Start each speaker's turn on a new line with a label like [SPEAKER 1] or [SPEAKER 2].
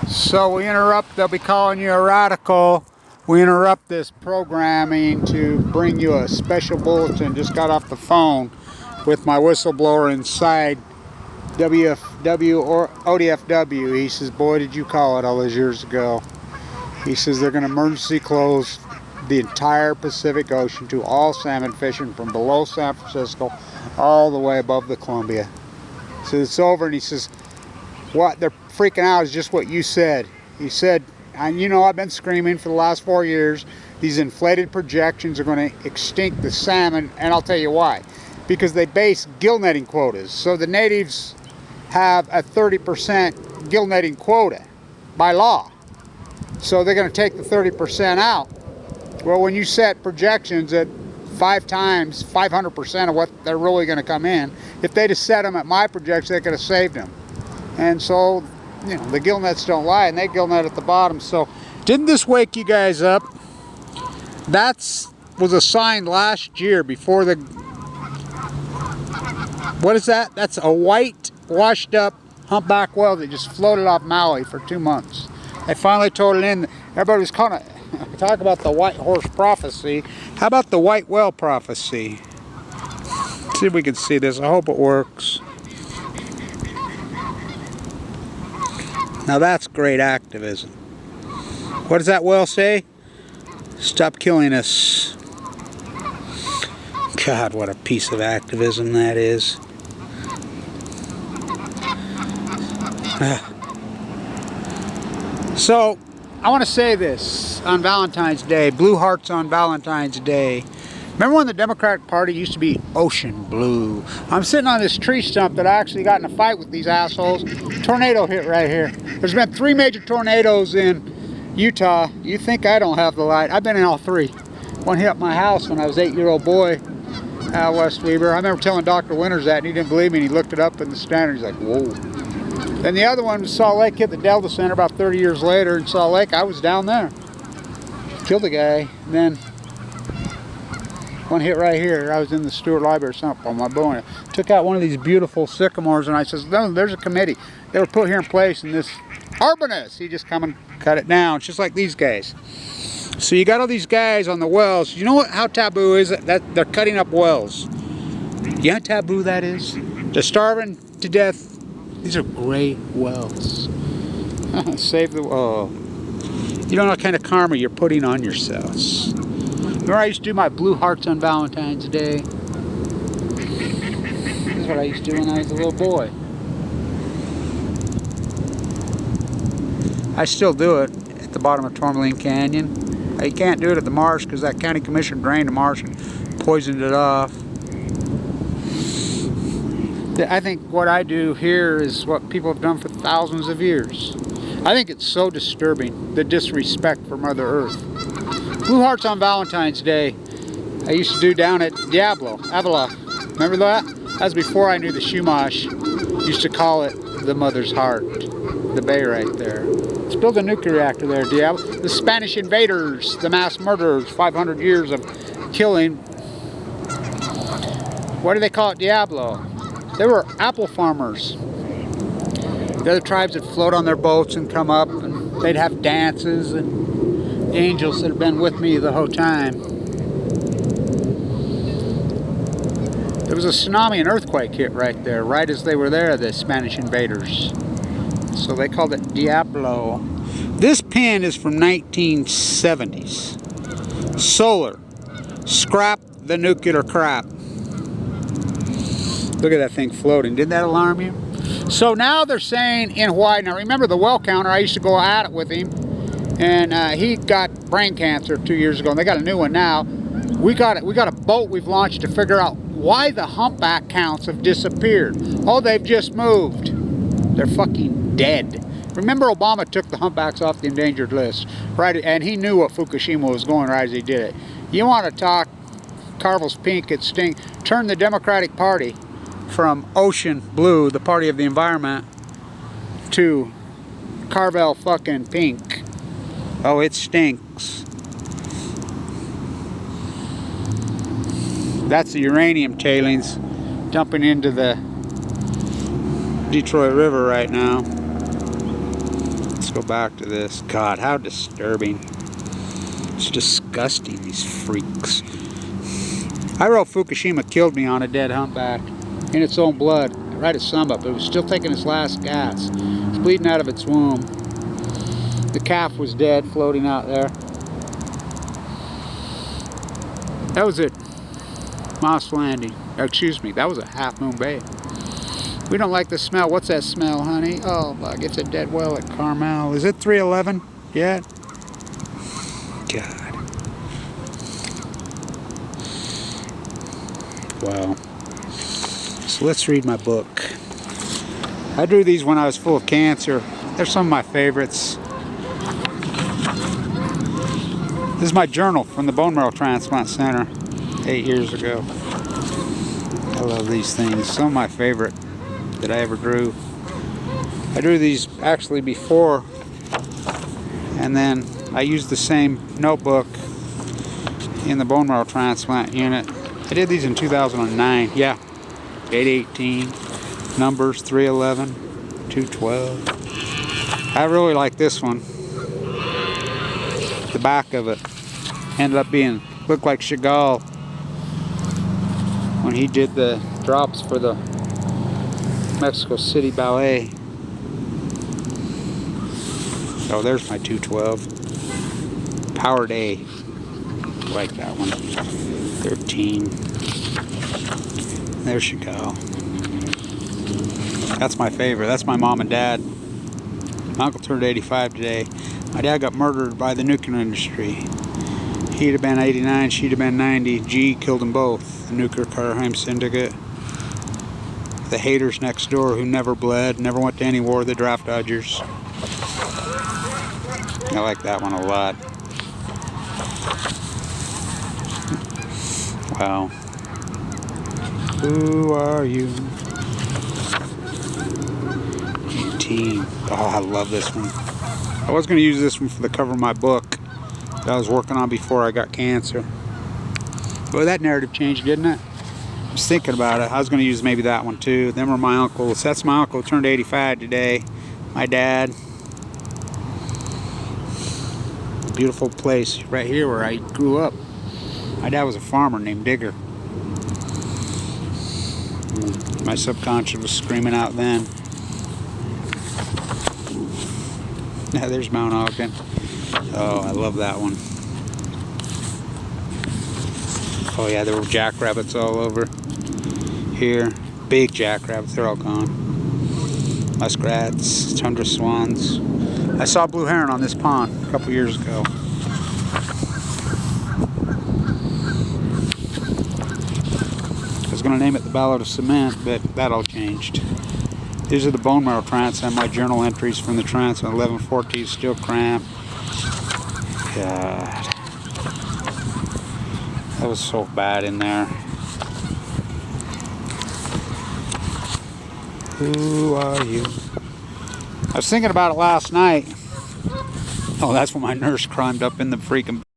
[SPEAKER 1] So we interrupt, they'll be calling you a radical. We interrupt this programming to bring you a special bulletin. Just got off the phone with my whistleblower inside WFW or ODFW. He says, boy, did you call it all those years ago. He says they're going to emergency close the entire Pacific Ocean to all salmon fishing from below San Francisco all the way above the Columbia. So it's over, and he says, what they're freaking out is just what you said. He said, and you know I've been screaming for the last 4 years, these inflated projections are going to extinct the salmon, and I'll tell you why. Because they base gill netting quotas. So the natives have a 30% gill netting quota by law. So they're going to take the 30% out. Well, when you set projections at 5 times, 500% of what they're really going to come in, if they'd have set them at my projection, they could have saved them. And so, you know, the gill nets don't lie, and they gill net at the bottom. So, didn't this wake you guys up? That was assigned last year before the... What is that? That's a white, washed up humpback whale that just floated off Maui for 2 months. They finally towed it in. Everybody was kind of... Talk about the white horse prophecy. How about the white whale prophecy? Let's see if we can see this. I hope it works. Now that's great activism. What does that whale say? Stop killing us. God, what a piece of activism that is. So, I want to say this on Valentine's Day, blue hearts on Valentine's Day. Remember when the Democratic Party used to be ocean blue? I'm sitting on this tree stump that I actually got in a fight with these assholes. Tornado hit right here. There's been 3 major tornadoes in Utah. You think I don't have the light? I've been in all 3. One hit my house when I was 8-year-old boy, West Weaver. I remember telling Dr. Winters that, and he didn't believe me, and he looked it up in the standard. He's like, whoa. Then the other one was Salt Lake, hit the Delta Center about 30 years later in Salt Lake. I was down there. Killed a guy. And then one hit right here. I was in the Stewart Library or something on my bow, and I took out one of these beautiful sycamores, and I says, no, there's a committee. They were put here in place, and this arborist, he just come and cut it down. It's just like these guys. So you got all these guys on the wells. You know what? How taboo is it that they're cutting up wells? You know how taboo that is? They're starving to death. These are great wells. Save the... Oh. You don't know what kind of karma you're putting on yourselves. Remember I used to do my blue hearts on Valentine's Day? This is what I used to do when I was a little boy. I still do it at the bottom of Tourmaline Canyon. You can't do it at the marsh because that county commission drained the marsh and poisoned it off. I think what I do here is what people have done for thousands of years. I think it's so disturbing, the disrespect for Mother Earth. Blue hearts on Valentine's Day, I used to do down at Diablo, Avila. Remember that? That was before I knew the Chumash. Used to call it the Mother's Heart, the bay right there. Let's build a nuclear reactor there, Diablo. The Spanish invaders, the mass murderers, 500 years of killing. What do they call it, Diablo? They were apple farmers. The other tribes would float on their boats and come up, and they'd have dances, and the angels that have been with me the whole time. There was a tsunami and earthquake hit right there, right as they were there, the Spanish invaders. So they called it Diablo. This pin is from 1970s. Solar. Scrap the nuclear crap. Look at that thing floating. Didn't that alarm you? So now they're saying in Hawaii, now remember the well counter, I used to go at it with him, and he got brain cancer 2 years ago, and they got a new one now. We got a boat we've launched to figure out why the humpback counts have disappeared. Oh, they've just moved. They're fucking dead. Remember Obama took the humpbacks off the endangered list, right? And he knew what Fukushima was going right as he did it. You want to talk Carvel's pink at stink, turn the Democratic Party from ocean blue, the party of the environment, to Carvel fucking pink. Oh, it stinks. That's the uranium tailings dumping into the Detroit River right now. Let's go back to this. God, how disturbing. It's disgusting, these freaks. I wrote Fukushima killed me on a dead humpback in its own blood right at sunup. It was still taking its last gas. It's bleeding out of its womb. The calf was dead, floating out there. That was it. Moss Landing. Excuse me, that was a Half Moon Bay. We don't like the smell. What's that smell, honey? Oh, bug, it's a dead well at Carmel. Is it 311 yet? God. Wow. So let's read my book. I drew these when I was full of cancer. They're some of my favorites. This is my journal from the Bone Marrow Transplant Center 8 years ago. I love these things. Some of my favorite that I ever drew. I drew these actually before, and then I used the same notebook in the bone marrow transplant unit. I did these in 2009. Yeah, 818, numbers 311, 212. I really like this one. The back of it ended up being, looked like Chagall when he did the drops for the Mexico City Ballet. Oh, there's my 212. Powered A. Like that one. 13. There she go. That's my favorite. That's my mom and dad. My uncle turned 85 today. My dad got murdered by the nuclear industry. He'd have been 89, she'd have been 90. G killed them both. The nuclear Karheim syndicate. The haters next door who never bled, never went to any war, the draft dodgers. I like that one a lot. Wow. Who are you? 18. Oh, I love this one. I was going to use this one for the cover of my book that I was working on before I got cancer. Boy, that narrative changed, didn't it? I was thinking about it. I was going to use maybe that one too. Them are my uncles. That's my uncle who turned 85 today. My dad. Beautiful place right here where I grew up. My dad was a farmer named Digger. My subconscious was screaming out then. Now there's Mount Ogden. Oh, I love that one. Oh yeah, there were jackrabbits all over here. Big jackrabbits, they're all gone. Muskrats, tundra swans. I saw blue heron on this pond a couple years ago. I was going to name it the Ballad of Cement, but that all changed. These are the bone marrow trance and my journal entries from the trance on 11/14, still cramped. God. That was so bad in there. Who are you? I was thinking about it last night. Oh, that's when my nurse climbed up in the freaking